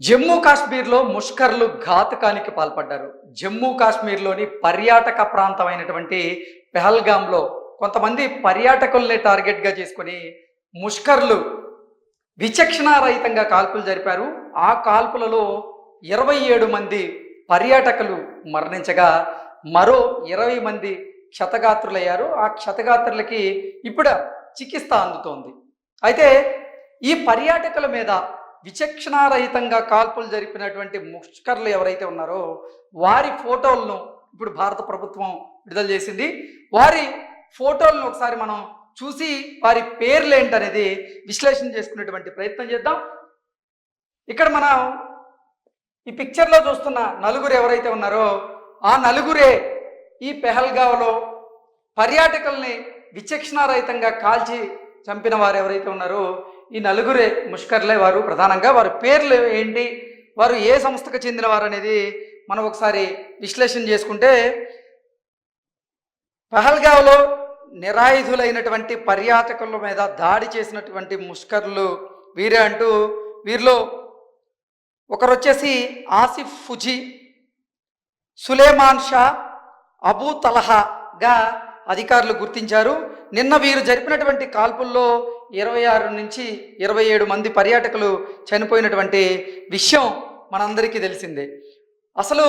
జమ్మూ కాశ్మీర్లో ముష్కర్లు ఘాతుకానికి పాల్పడ్డారు. జమ్మూ కాశ్మీర్లోని పర్యాటక ప్రాంతమైనటువంటి పెహల్గాంలో కొంతమంది పర్యాటకుల్ని టార్గెట్గా చేసుకొని ముష్కర్లు విచక్షణారహితంగా కాల్పులు జరిపారు. ఆ కాల్పులలో 27 మంది పర్యాటకులు మరణించగా మరో 20 మంది క్షతగాత్రులయ్యారు. ఆ క్షతగాత్రులకి ఇప్పుడు చికిత్స అందుతోంది. అయితే ఈ పర్యాటకుల మీద విచక్షణారహితంగా కాల్పులు జరిపినటువంటి ముష్కర్లు ఎవరైతే ఉన్నారో వారి ఫోటోలను ఇప్పుడు భారత ప్రభుత్వం విడుదల చేసింది. వారి ఫోటోలను ఒకసారి మనం చూసి వారి పేర్లు ఏంటనేది విశ్లేషణ చేసుకునేటువంటి ప్రయత్నం చేద్దాం. ఇక్కడ మనం ఈ పిక్చర్లో చూస్తున్న నలుగురు ఎవరైతే ఉన్నారో ఆ నలుగురే ఈ పెహల్గావ్లో పర్యాటకుల్ని విచక్షణారహితంగా కాల్చి చంపిన వారు ఎవరైతే ఉన్నారో ఈ నలుగురే ముష్కర్లే. వారు ప్రధానంగా వారి పేర్లు ఏంటి, వారు ఏ సంస్థకు చెందిన వారు అనేది మనం ఒకసారి విశ్లేషణ చేసుకుంటే, పహల్గావ్లో నిరాయుధులైనటువంటి పర్యాటకుల మీద దాడి చేసినటువంటి ముష్కర్లు వీరే అంటూ వీరిలో ఒకరు వచ్చేసి ఆసిఫ్ ఫుజీ, సులేమాన్ షా, అబూ తలహాగా అధికారులు గుర్తించారు. నిన్న వీరు జరిపినటువంటి కాల్పుల్లో 26 నుంచి 27 మంది పర్యాటకులు చనిపోయినటువంటి విషయం మనందరికీ తెలిసిందే. అసలు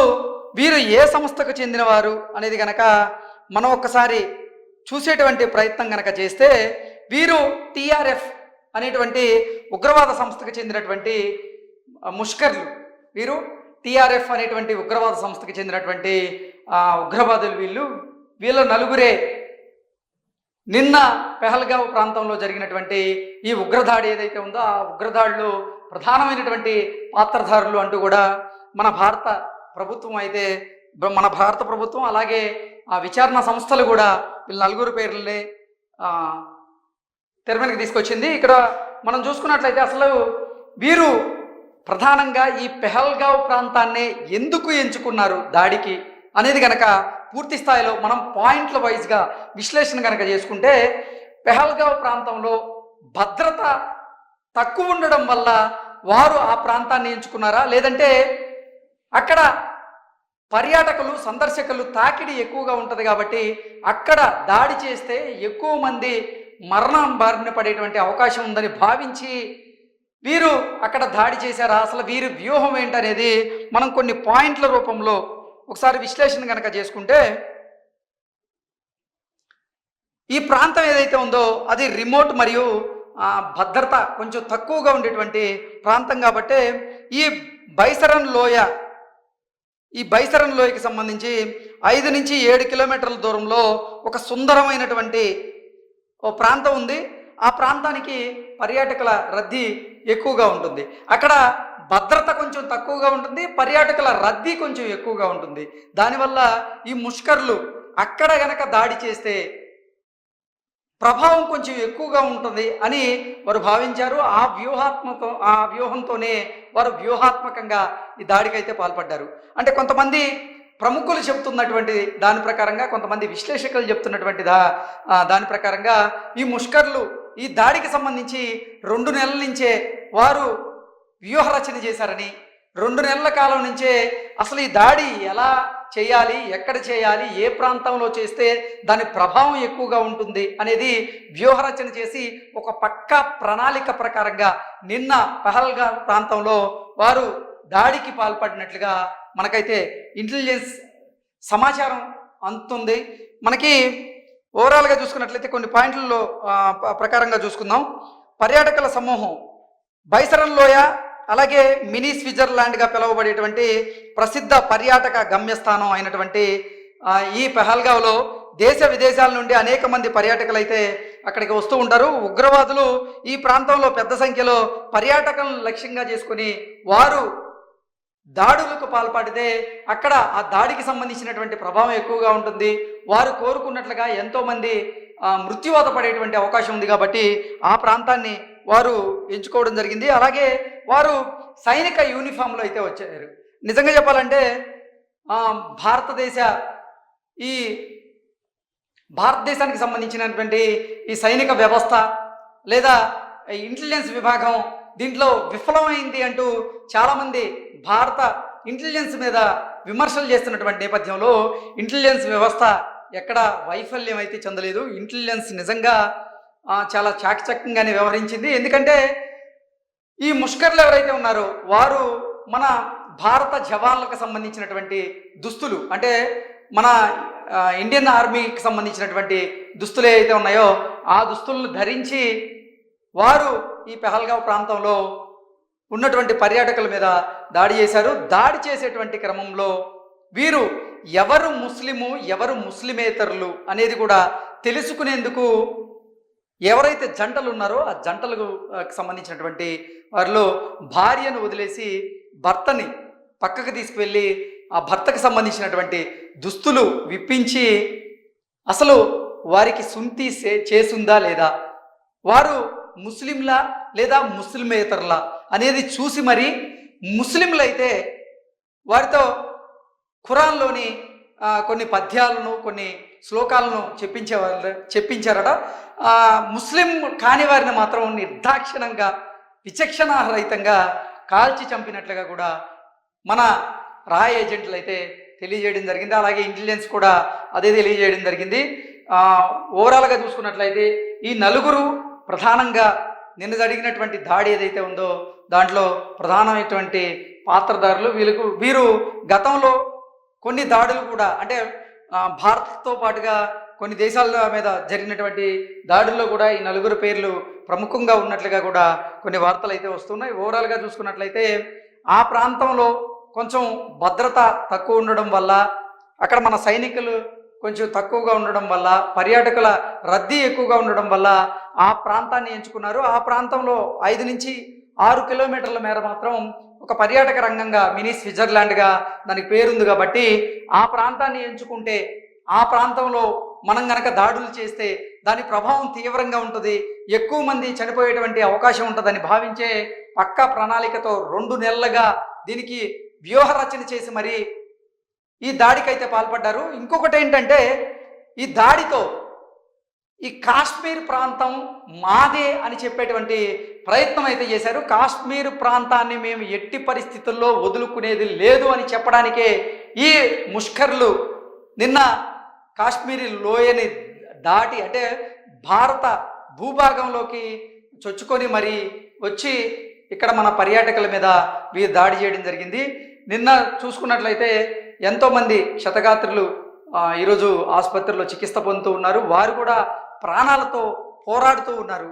వీరు ఏ సంస్థకు చెందినవారు అనేది గనక మనం ఒక్కసారి చూసేటువంటి ప్రయత్నం గనక చేస్తే, వీరు టీఆర్ఎఫ్ అనేటువంటి ఉగ్రవాద సంస్థకు చెందినటువంటి ముష్కర్లు. వీరు టీఆర్ఎఫ్ అనేటువంటి ఉగ్రవాద సంస్థకు చెందినటువంటి ఉగ్రవాదులు. వీళ్ళ నలుగురే నిన్న పెహల్గావ్ ప్రాంతంలో జరిగినటువంటి ఈ ఉగ్రదాడి ఏదైతే ఉందో ఆ ఉగ్రదాడిలో ప్రధానమైనటువంటి పాత్రధారులు అంటూ కూడా మన భారత ప్రభుత్వం అలాగే ఆ విచారణ సంస్థలు కూడా వీళ్ళ నలుగురు పేర్లని తెర మీదకి తీసుకొచ్చింది. ఇక్కడ మనం చూసుకున్నట్లయితే అసలు వీరు ప్రధానంగా ఈ పెహల్గావ్ ప్రాంతాన్ని ఎందుకు ఎంచుకున్నారు దాడికి అనేది కనుక పూర్తి స్థాయిలో మనం పాయింట్ల వైజ్గా విశ్లేషణ కనుక చేసుకుంటే, పెహల్గావ్ ప్రాంతంలో భద్రత తక్కువ ఉండడం వల్ల వారు ఆ ప్రాంతాన్ని ఎంచుకున్నారా, లేదంటే అక్కడ పర్యాటకులు సందర్శకులు తాకిడి ఎక్కువగా ఉంటుంది కాబట్టి అక్కడ దాడి చేస్తే ఎక్కువ మంది మరణం బారిన పడేటువంటి అవకాశం ఉందని భావించి వీరు అక్కడ దాడి చేశారా, అసలు వీరి వ్యూహం ఏంటనేది మనం కొన్ని పాయింట్ల రూపంలో ఒకసారి విశ్లేషణ కనుక చేసుకుంటే, ఈ ప్రాంతం ఏదైతే ఉందో అది రిమోట్ మరియు భద్రత కొంచెం తక్కువగా ఉండేటువంటి ప్రాంతం కాబట్టి ఈ బైసరన్ లోయకి సంబంధించి 5 నుంచి 7 కిలోమీటర్ల దూరంలో ఒక సుందరమైనటువంటి ఓ ప్రాంతం ఉంది. ఆ ప్రాంతానికి పర్యాటకుల రద్దీ ఎక్కువగా ఉంటుంది. అక్కడ భద్రత కొంచెం తక్కువగా ఉంటుంది, పర్యాటకుల రద్దీ కొంచెం ఎక్కువగా ఉంటుంది. దానివల్ల ఈ ముష్కర్లు అక్కడ గనక దాడి చేస్తే ప్రభావం కొంచెం ఎక్కువగా ఉంటుంది అని వారు భావించారు. ఆ వ్యూహంతోనే వారు వ్యూహాత్మకంగా ఈ దాడికైతే పాల్పడ్డారు. అంటే కొంతమంది ప్రముఖులు చెప్తున్నటువంటి దాని ప్రకారంగా, కొంతమంది విశ్లేషకులు చెప్తున్నటువంటి దాని ప్రకారంగా ఈ ముష్కర్లు ఈ దాడికి సంబంధించి 2 నెలల నుంచే వారు వ్యూహరచన చేశారని, 2 నెలల కాలం నుంచే అసలు ఈ దాడి ఎలా చేయాలి, ఎక్కడ చేయాలి, ఏ ప్రాంతంలో చేస్తే దాని ప్రభావం ఎక్కువగా ఉంటుంది అనేది వ్యూహరచన చేసి ఒక పక్కా ప్రణాళిక ప్రకారంగా నిన్న పెహల్గావ్ ప్రాంతంలో వారు దాడికి పాల్పడినట్లుగా మనకైతే ఇంటెలిజెన్స్ సమాచారం అందుతుంది. మనకి ఓవరాల్గా చూసుకున్నట్లయితే కొన్ని పాయింట్లలో ప్రకారంగా చూసుకుందాం. పర్యాటకుల సమూహం బైసరన్ లోయ అలాగే మినీ స్విట్జర్లాండ్గా పిలువబడేటువంటి ప్రసిద్ధ పర్యాటక గమ్యస్థానం అయినటువంటి ఈ పెహల్గావ్లో దేశ విదేశాల నుండి అనేక మంది పర్యాటకులు అయితే అక్కడికి వస్తూ ఉంటారు. ఉగ్రవాదులు ఈ ప్రాంతంలో పెద్ద సంఖ్యలో పర్యాటకులను లక్ష్యంగా చేసుకుని వారు దాడులకు పాల్పడితే అక్కడ ఆ దాడికి సంబంధించినటువంటి ప్రభావం ఎక్కువగా ఉంటుంది. వారు కోరుకున్నట్లుగా ఎంతోమంది మృత్యువాత పడేటువంటి అవకాశం ఉంది కాబట్టి ఆ ప్రాంతాన్ని వారు ఎంచుకోవడం జరిగింది. అలాగే వారు సైనిక యూనిఫామ్లో అయితే వచ్చారు. నిజంగా చెప్పాలంటే భారతదేశానికి సంబంధించినటువంటి ఈ సైనిక వ్యవస్థ లేదా ఇంటెలిజెన్స్ విభాగం దీంట్లో విఫలమైంది అంటూ చాలామంది భారత ఇంటెలిజెన్స్ మీద విమర్శలు చేస్తున్నటువంటి నేపథ్యంలో ఇంటెలిజెన్స్ వ్యవస్థ ఎక్కడ వైఫల్యం అయితే చెందలేదు. ఇంటెలిజెన్స్ నిజంగా చాలా చాకచక్యంగానే వ్యవహరించింది. ఎందుకంటే ఈ ముష్కర్లు ఎవరైతే ఉన్నారో వారు మన భారత జవాన్లకు సంబంధించినటువంటి దుస్తులు, అంటే మన ఇండియన్ ఆర్మీకి సంబంధించినటువంటి దుస్తులు ఏవైతే ఉన్నాయో ఆ దుస్తులను ధరించి వారు ఈ పెహల్గావ్ ప్రాంతంలో ఉన్నటువంటి పర్యాటకుల మీద దాడి చేశారు. దాడి చేసేటువంటి క్రమంలో వీరు ఎవరు ముస్లిము ఎవరు ముస్లిమేతరులు అనేది కూడా తెలుసుకునేందుకు ఎవరైతే జంటలు ఉన్నారో ఆ జంటలకు సంబంధించినటువంటి వారిలో భార్యను వదిలేసి భర్తని పక్కకు తీసుకువెళ్ళి ఆ భర్తకు సంబంధించినటువంటి దుస్తులు విప్పించి అసలు వారికి సుంతి చేసుందా లేదా, వారు ముస్లింలా లేదా ముస్లిమేతరులా అనేది చూసి మరి ముస్లింలైతే వారితో ఖురాన్లోని కొన్ని పద్యాలను కొన్ని శ్లోకాలను చెప్పించారట. ముస్లిం కాని వారిని మాత్రం నిర్దాక్షిణంగా విచక్షణారహితంగా కాల్చి చంపినట్లుగా కూడా మన రా ఏజెంట్లు అయితే తెలియజేయడం జరిగింది. అలాగే ఇంటెలిజెన్స్ కూడా అదే తెలియజేయడం జరిగింది. ఓవరాల్గా చూసుకున్నట్లయితే ఈ నలుగురు ప్రధానంగా నిన్న జరిగినటువంటి దాడి ఏదైతే ఉందో దాంట్లో ప్రధానమైనటువంటి పాత్రధారులు. వీరు గతంలో కొన్ని దాడులు కూడా, అంటే భారత్తో పాటుగా కొన్ని దేశాల మీద జరిగినటువంటి దాడుల్లో కూడా ఈ నలుగురు పేర్లు ప్రముఖంగా ఉన్నట్లుగా కూడా కొన్ని వార్తలు అయితే వస్తున్నాయి. ఓవరాల్గా చూసుకున్నట్లయితే ఆ ప్రాంతంలో కొంచెం భద్రత తక్కువ ఉండడం వల్ల, అక్కడ మన సైనికులు కొంచెం తక్కువగా ఉండడం వల్ల, పర్యాటకుల రద్దీ ఎక్కువగా ఉండడం వల్ల ఆ ప్రాంతాన్ని ఎంచుకున్నారు. ఆ ప్రాంతంలో 5 నుంచి 6 కిలోమీటర్ల మేర మాత్రం ఒక పర్యాటక రంగంగా మినీ స్విట్జర్లాండ్గా దానికి పేరుంది కాబట్టి ఆ ప్రాంతాన్ని ఎంచుకుంటే ఆ ప్రాంతంలో మనం గనక దాడులు చేస్తే దాని ప్రభావం తీవ్రంగా ఉంటుంది, ఎక్కువ మంది చనిపోయేటువంటి అవకాశం ఉంటుందని భావించే పక్కా ప్రణాళికతో 2 నెలలుగా దీనికి వ్యూహ రచన చేసి మరి ఈ దాడికైతే పాల్పడ్డారు. ఇంకొకటి ఏంటంటే ఈ దాడితో ఈ కాశ్మీర్ ప్రాంతం మాదే అని చెప్పేటువంటి ప్రయత్నం అయితే చేశారు. కాశ్మీర్ ప్రాంతాన్ని మేము ఎట్టి పరిస్థితుల్లో వదులుకునేది లేదు అని చెప్పడానికే ఈ ముష్కర్లు నిన్న కాశ్మీరీ లోయని దాటి, అంటే భారత భూభాగంలోకి చొచ్చుకొని మరి వచ్చి ఇక్కడ మన పర్యాటకుల మీద వీరు దాడి చేయడం జరిగింది. నిన్న చూసుకున్నట్లయితే ఎంతోమంది క్షతగాత్రులు ఈరోజు ఆసుపత్రిలో చికిత్స పొందుతూ ఉన్నారు. వారు కూడా ప్రాణాలతో పోరాడుతూ ఉన్నారు.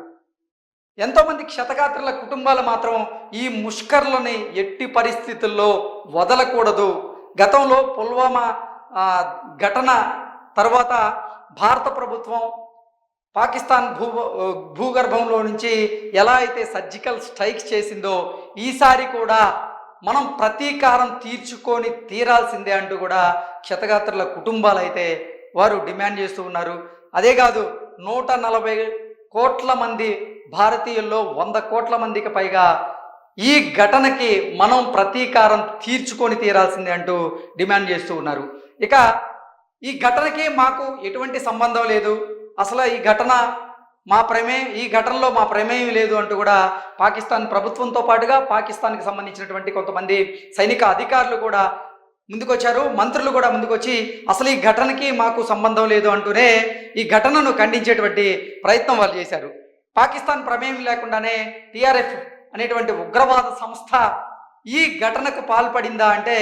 ఎంతోమంది క్షతగాత్రుల కుటుంబాలు మాత్రం ఈ ముష్కర్లని ఎట్టి పరిస్థితుల్లో వదలకూడదు. గతంలో పుల్వామా ఘటన తర్వాత భారత ప్రభుత్వం పాకిస్తాన్ భూగర్భంలో నుంచి ఎలా అయితే సర్జికల్ స్ట్రైక్స్ చేసిందో ఈసారి కూడా మనం ప్రతీకారం తీర్చుకొని తీరాల్సిందే అంటూ కూడా క్షతగాత్రుల కుటుంబాలు అయితే వారు డిమాండ్ చేస్తూ ఉన్నారు. అదే కాదు, 140 కోట్ల మంది భారతీయుల్లో 100 కోట్ల మందికి పైగా ఈ ఘటనకి మనం ప్రతీకారం తీర్చుకొని తీరాల్సిందే అంటూ డిమాండ్ చేస్తూ ఉన్నారు. ఇక ఈ ఘటనకి మాకు ఎటువంటి సంబంధం లేదు, అసలు ఈ ఘటనలో మా ప్రమేయం లేదు అంటూ కూడా పాకిస్తాన్ ప్రభుత్వంతో పాటుగా పాకిస్తాన్కి సంబంధించినటువంటి కొంతమంది సైనిక అధికారులు కూడా ముందుకొచ్చారు. మంత్రులు కూడా ముందుకొచ్చి అసలు ఈ ఘటనకి మాకు సంబంధం లేదు అంటూనే ఈ ఘటనను ఖండించేటువంటి ప్రయత్నం వాళ్ళు చేశారు. పాకిస్తాన్ ప్రమేయం లేకుండానే టిఆర్ఎఫ్ అనేటువంటి ఉగ్రవాద సంస్థ ఈ ఘటనకు పాల్పడిందా అంటే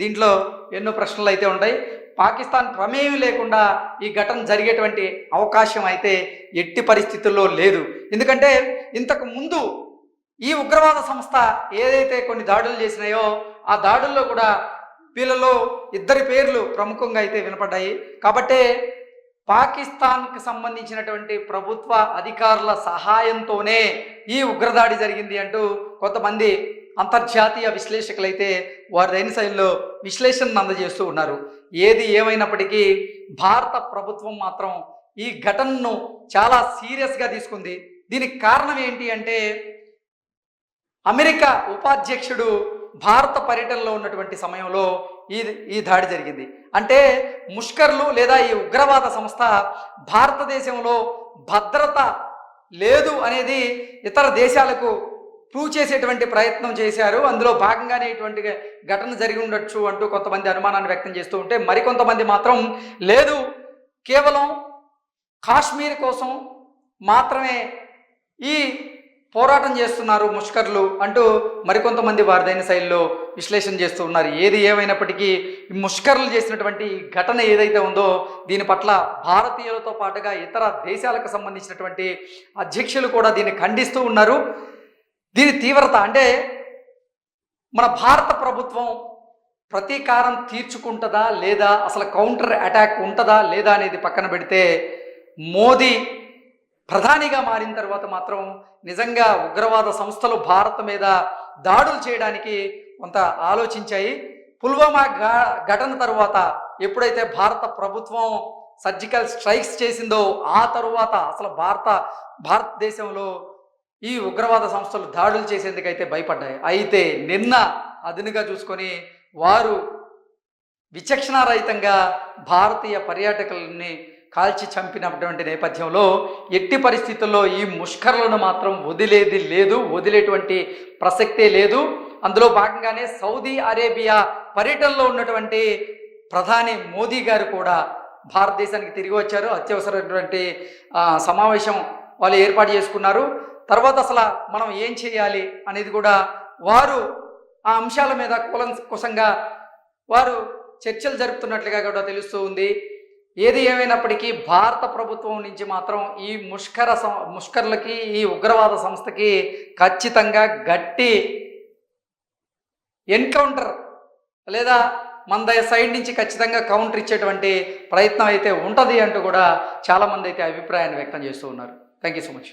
దీంట్లో ఎన్నో ప్రశ్నలు అయితే ఉంటాయి. పాకిస్తాన్ ప్రమేయం లేకుండా ఈ ఘటన జరిగేటువంటి అవకాశం అయితే ఎట్టి పరిస్థితుల్లో లేదు. ఎందుకంటే ఇంతకు ముందు ఈ ఉగ్రవాద సంస్థ ఏదైతే కొన్ని దాడులు చేసినాయో ఆ దాడుల్లో కూడా వీళ్ళలో 2 పేర్లు ప్రముఖంగా అయితే వినపడ్డాయి. కాబట్టే పాకిస్తాన్కి సంబంధించినటువంటి ప్రభుత్వ అధికారుల సహాయంతోనే ఈ ఉగ్రదాడి జరిగింది అంటూ కొంతమంది అంతర్జాతీయ విశ్లేషకులైతే వారి శైలిలో విశ్లేషణను అందజేస్తూ ఉన్నారు. ఏది ఏమైనప్పటికీ భారత ప్రభుత్వం మాత్రం ఈ ఘటనను చాలా సీరియస్గా తీసుకుంది. దీనికి కారణం ఏంటి అంటే అమెరికా ఉపాధ్యక్షుడు భారత పర్యటనలో ఉన్నటువంటి సమయంలో ఈ దాడి జరిగింది. అంటే ముష్కర్లు లేదా ఈ ఉగ్రవాద సంస్థ భారతదేశంలో భద్రత లేదు అనేది ఇతర దేశాలకు ప్రూవ్ చేసేటువంటి ప్రయత్నం చేశారు. అందులో భాగంగానే ఇటువంటి ఘటన జరిగి ఉండొచ్చు అంటూ కొంతమంది అనుమానాన్ని వ్యక్తం చేస్తూ ఉంటే, మరికొంతమంది మాత్రం లేదు, కేవలం కాశ్మీర్ కోసం మాత్రమే ఈ పోరాటం చేస్తున్నారు ముష్కర్లు అంటూ మరికొంతమంది వారిదైన శైలిలో విశ్లేషణ చేస్తూ ఉన్నారు. ఏది ఏమైనప్పటికీ ఈ ముష్కర్లు చేసినటువంటి ఈ ఘటన ఏదైతే ఉందో దీని పట్ల భారతీయులతో పాటుగా ఇతర దేశాలకు సంబంధించినటువంటి అధ్యక్షులు కూడా దీన్ని ఖండిస్తూ ఉన్నారు. దీని తీవ్రత అంటే మన భారత ప్రభుత్వం ప్రతీకారం తీర్చుకుంటుందా లేదా, అసలు కౌంటర్ అటాక్ ఉంటుందా లేదా అనేది పక్కన పెడితే, మోదీ ప్రధానిగా మారిన తర్వాత మాత్రం నిజంగా ఉగ్రవాద సంస్థలు భారత్ మీద దాడులు చేయడానికి కొంత ఆలోచించాయి. పుల్వామా ఘటన తరువాత ఎప్పుడైతే భారత ప్రభుత్వం సర్జికల్ స్ట్రైక్స్ చేసిందో ఆ తరువాత అసలు భారతదేశంలో ఈ ఉగ్రవాద సంస్థలు దాడులు చేసేందుకైతే భయపడ్డాయి. అయితే నిన్న అదునుగా చూసుకొని వారు విచక్షణారహితంగా భారతీయ పర్యాటకులని కాల్చి చంపినటువంటి నేపథ్యంలో ఎట్టి పరిస్థితుల్లో ఈ ముష్కర్లను మాత్రం వదిలేది లేదు, వదిలేటువంటి ప్రసక్తే లేదు. అందులో భాగంగానే సౌదీ అరేబియా పర్యటనలో ఉన్నటువంటి ప్రధాని మోదీ గారు కూడా భారతదేశానికి తిరిగి వచ్చారు. అత్యవసరమైనటువంటి సమావేశం వాళ్ళు ఏర్పాటు చేసుకున్నారు. తర్వాత అసలు మనం ఏం చేయాలి అనేది కూడా వారు ఆ అంశాల మీద కూలంకుషంగా వారు చర్చలు జరుపుతున్నట్లుగా కూడా తెలుస్తూ ఉంది. ఏది ఏమైనప్పటికీ భారత ప్రభుత్వం నుంచి మాత్రం ఈ ముష్కర్లకి ఈ ఉగ్రవాద సంస్థకి ఖచ్చితంగా గట్టి ఎన్కౌంటర్ లేదా మన సైడ్ నుంచి ఖచ్చితంగా కౌంటర్ ఇచ్చేటువంటి ప్రయత్నం అయితే ఉంటుంది అంటూ కూడా చాలామంది అయితే అభిప్రాయాన్ని వ్యక్తం చేస్తూ ఉన్నారు. Thank you so much.